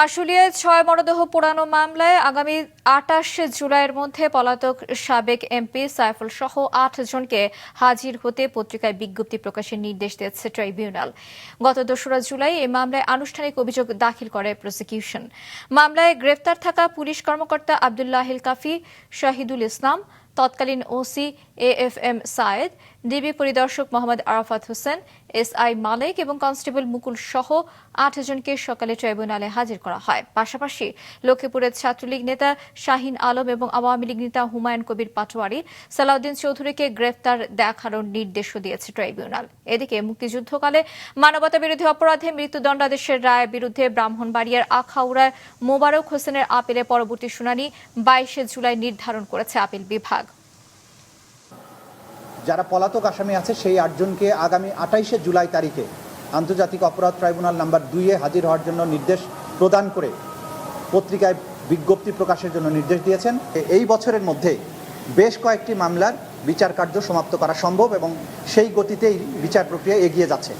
আশুলিয়ায় ৬ মরদেহ পোড়ানো মামলায় আগামী ২৮ জুলাইয়ের মধ্যে পলাতক সাবেক এমপি সাইফুল সহ ৮ জনকে হাজির হতে পত্রিকায় বিজ্ঞপ্তি প্রকাশের নির্দেশ দিয়েছে ট্রাইব্যুনাল। গত ২রা জুলাই এই মামলায় আনুষ্ঠানিক অভিযোগ দাখিল করে প্রসিকিউশন। মামলায় গ্রেফতার থাকা পুলিশ কর্মকর্তা আব্দুল্লাহিল কাফি, শাহিদুল ইসলাম, তৎকালীন ওসি এএফএম সায়েদ, ডিবি পরিদর্শক মোহাম্মদ আরাফাত হোসেন, এসআই মালিক এবং কনস্টেবল মুকুল সহ ৮ জনকে সকালে ট্রাইব্যুনালে হাজির করা হয়। পাশাপাশি লক্ষ্মীপুরের ছাত্রলীগ নেতা শাহিন আলম এবং আওয়ামী লীগ নেতা হুমায়ুন কবির পাটোয়ারি, সালাউদ্দিন চৌধুরীকে গ্রেফতার দেখানোর নির্দেশও দিয়েছে ট্রাইব্যুনাল। এদিকে মুক্তিযুদ্ধকালে মানবতাবিরোধী অপরাধে মৃত্যুদণ্ডাদেশের রায়ের বিরুদ্ধে ব্রাহ্মণবাড়িয়ার আখাউড়ার মোবারক হোসেনের আপিলে পরবর্তী শুনানি ২২ জুলাই নির্ধারণ করেছে আপিল বিভাগ। যারা পলাতক আসামি আছে সেই ৮ জনকে আগামী ২৮ জুলাই তারিখে আন্তর্জাতিক অপরাধ ট্রাইব্যুনাল নাম্বার ২-এ হাজির হওয়ার জন্য নির্দেশ প্রদান করে পত্রিকায় বিজ্ঞপ্তি প্রকাশের জন্য নির্দেশ দিয়েছেন। এই বছরের মধ্যে বেশ কয়েকটি মামলার বিচার কার্য সমাপ্ত করা সম্ভব এবং সেই গতিতেই বিচার প্রক্রিয়া এগিয়ে যাচ্ছে।